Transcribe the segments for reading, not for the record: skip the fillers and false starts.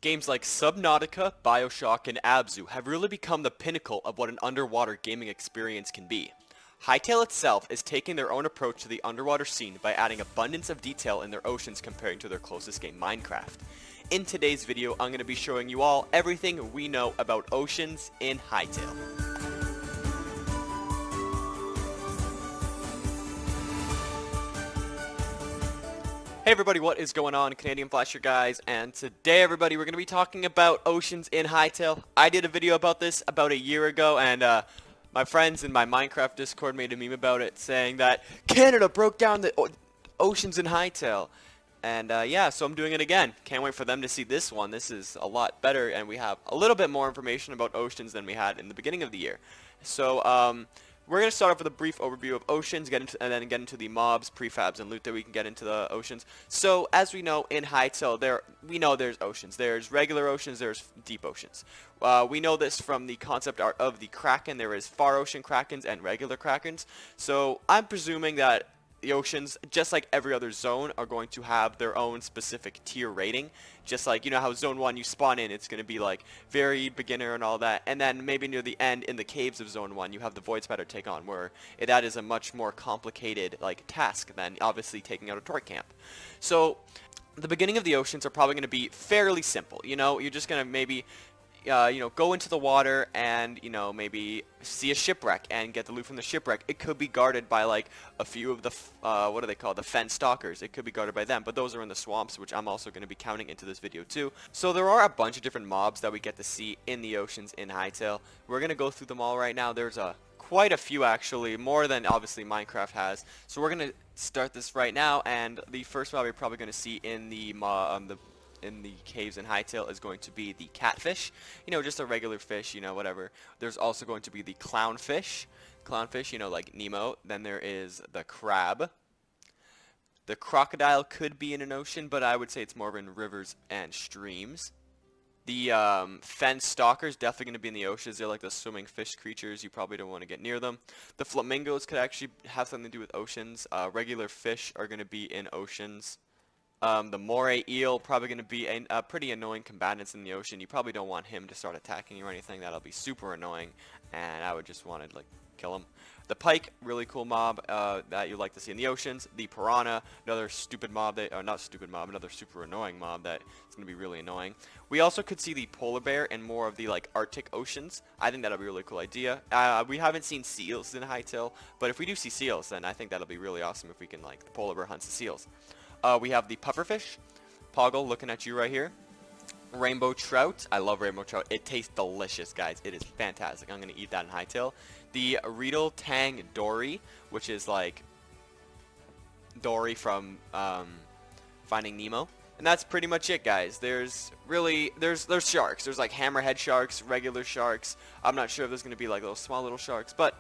Games like Subnautica, BioShock, and Abzu have really become the pinnacle of what an underwater gaming experience can be. Hytale itself is taking their own approach to the underwater scene by adding abundance of detail in their oceans comparing to their closest game, Minecraft. In today's video, I'm going to be showing you all everything we know about oceans in Hytale. Hey everybody, what is going on? CanadianFlash here, guys, and today everybody we're going to be talking about oceans in Hytale. I did a video about this about a year ago, and my friends in my Minecraft Discord made a meme about it saying that Canada broke down the oceans in Hytale. And yeah, so I'm doing it again. Can't wait for them to see this one. This is a lot better, and we have a little bit more information about oceans than we had in the beginning of the year. So we're going to start off with a brief overview of oceans, and then get into the mobs, prefabs, and loot that we can get into the oceans. So, as we know, in Hytale, we know there's oceans. There's regular oceans, there's deep oceans. We know this from the concept art of the Kraken. There is far ocean Krakens and regular Krakens. So, I'm presuming that the oceans, just like every other zone, are going to have their own specific tier rating. Just like, you know how Zone 1 you spawn in, it's going to be like very beginner and all that. And then maybe near the end in the caves of Zone 1, you have the Void Spider take on, where that is a much more complicated like task than obviously taking out a Torque Camp. So the beginning of the oceans are probably going to be fairly simple. You know, you're just going to maybe go into the water and, maybe see a shipwreck and get the loot from the shipwreck. It could be guarded by, like, a few of the, what are they called? The fence stalkers. It could be guarded by them, but those are in the swamps, which I'm also going to be counting into this video, too. So there are a bunch of different mobs that we get to see in the oceans in Hytale. We're going to go through them all right now. There's quite a few, actually, more than, obviously, Minecraft has. So we're going to start this right now, and the first mob you're probably going to see in the caves in Hytale is going to be the catfish, just a regular fish, whatever. There's also going to be the clownfish, like Nemo. Then there is the crab. The crocodile could be in an ocean, but I would say it's more in rivers and streams. The fence stalkers definitely going to be in the oceans. They're like the swimming fish creatures. You probably don't want to get near them. The flamingos could actually have something to do with oceans. Regular fish are going to be in oceans. The moray eel, probably going to be a pretty annoying combatant in the ocean. You probably don't want him to start attacking you or anything. That'll be super annoying, and I would just want to, like, kill him. The pike, really cool mob that you like to see in the oceans. The piranha, another stupid mob, another super annoying mob that is going to be really annoying. We also could see the polar bear in more of the, like, Arctic oceans. I think that'll be a really cool idea. We haven't seen seals in Hytale, but if we do see seals, then I think that'll be really awesome if we can, like, the polar bear hunts the seals. We have the pufferfish. Poggle, looking at you right here. Rainbow trout. I love rainbow trout. It tastes delicious, guys. It is fantastic. I'm going to eat that in Hytale. The Reedle Tang Dory, which is like Dory from Finding Nemo. And that's pretty much it, guys. There's sharks. There's like hammerhead sharks, regular sharks. I'm not sure if there's going to be like those small little sharks, but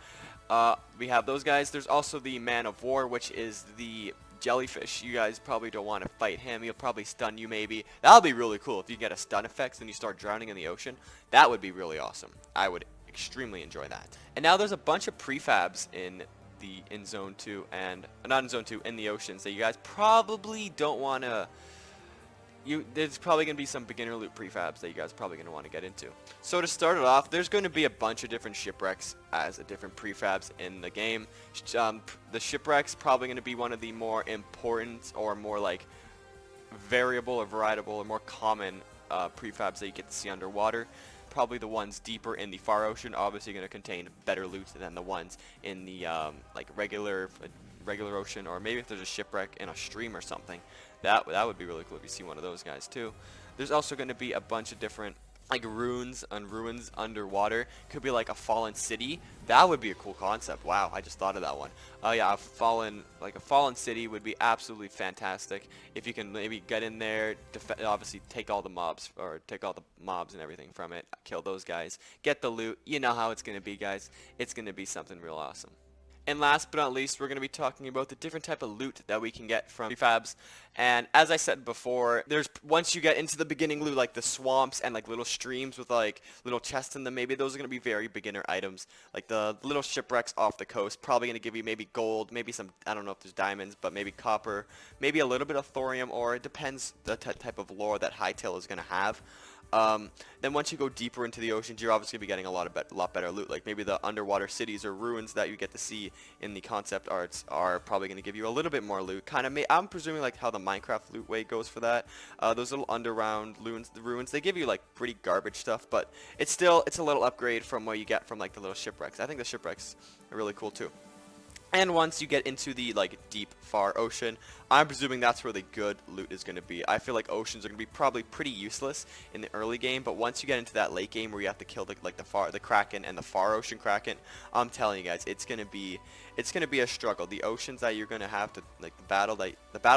we have those guys. There's also the Man of War, which is the jellyfish. You guys probably don't want to fight him. He'll probably stun you, maybe. That'll be really cool if you get a stun effect and you start drowning in the ocean. That would be really awesome. I would extremely enjoy that. And now there's a bunch of prefabs in Zone 2, and not in Zone 2, in the oceans that you guys probably don't want to. There's probably going to be some beginner loot prefabs that you guys are probably going to want to get into. So to start it off, there's going to be a bunch of different shipwrecks as different prefabs in the game. The shipwrecks probably going to be one of the more important or more like variable or varietable or more common prefabs that you get to see underwater. Probably the ones deeper in the far ocean, obviously going to contain better loot than the ones in the like regular ocean, or maybe if there's a shipwreck in a stream or something. That would be really cool if you see one of those guys too. There's also going to be a bunch of different like ruins underwater. Could be like a fallen city. That would be a cool concept. Wow, I just thought of that one. Yeah, a fallen city would be absolutely fantastic. If you can maybe get in there, obviously take all the mobs and everything from it, kill those guys, get the loot. You know how it's going to be, guys. It's going to be something real awesome. And last but not least, we're going to be talking about the different type of loot that we can get from prefabs. And as I said before, there's once you get into the beginning loot, like the swamps and like little streams with like little chests in them, maybe those are going to be very beginner items. Like the little shipwrecks off the coast, probably going to give you maybe gold, maybe some, I don't know if there's diamonds, but maybe copper, maybe a little bit of thorium, or it depends the type of lore that Hytale is going to have. Then once you go deeper into the oceans, you're obviously going to be getting a lot better loot. Like maybe the underwater cities or ruins that you get to see in the concept arts are probably going to give you a little bit more loot. I'm presuming like how the Minecraft loot way goes for that. Those little underground ruins, they give you like pretty garbage stuff, but it's a little upgrade from what you get from like the little shipwrecks. I think the shipwrecks are really cool too. And once you get into the like deep far ocean, I'm presuming that's where the good loot is going to be. I feel like oceans are going to be probably pretty useless in the early game, but once you get into that late game where you have to kill the kraken and the far ocean kraken, I'm telling you guys, it's going to be a struggle. The oceans that you're going to have to like the battle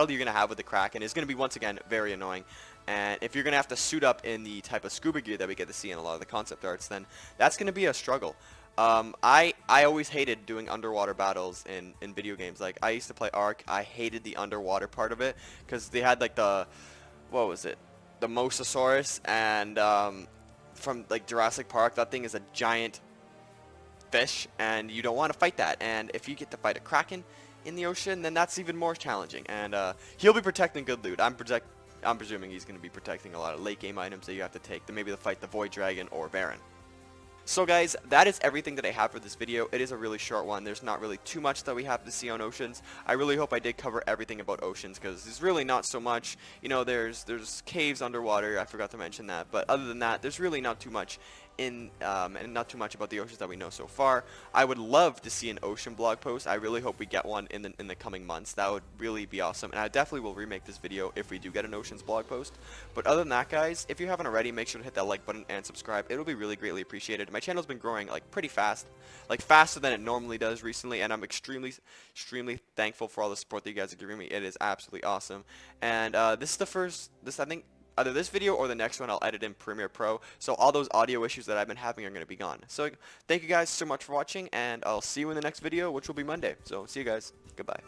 you're going to have with the kraken is going to be once again very annoying. And if you're going to have to suit up in the type of scuba gear that we get to see in a lot of the concept arts, then that's going to be a struggle. I always hated doing underwater battles in video games. Like I used to play Ark. I hated the underwater part of it because they had like the Mosasaurus, and from like Jurassic Park, that thing is a giant fish, and you don't want to fight that. And if you get to fight a kraken in the ocean, then that's even more challenging. And he'll be protecting good loot. I'm presuming he's going to be protecting a lot of late game items that you have to take to maybe to fight the Void Dragon or Baron. So guys, that is everything that I have for this video. It is a really short one. There's not really too much that we have to see on oceans. I really hope I did cover everything about oceans, because there's really not so much. You know, there's caves underwater. I forgot to mention that. But other than that, there's really not too much and not too much about the oceans that we know so far. I would love to see an ocean blog post. I really hope we get one in the coming months. That would really be awesome, and I definitely will remake this video if we do get an oceans blog post. But other than that, guys, if you haven't already, make sure to hit that like button and subscribe. It'll be really greatly appreciated. My channel's been growing like pretty fast, like faster than it normally does recently, and I'm extremely thankful for all the support that you guys are giving me. It is absolutely awesome. And this is the first, I think either this video or the next one I'll edit in Premiere Pro, so all those audio issues that I've been having are going to be gone. So thank you guys so much for watching, and I'll see you in the next video, which will be Monday. So see you guys. Goodbye.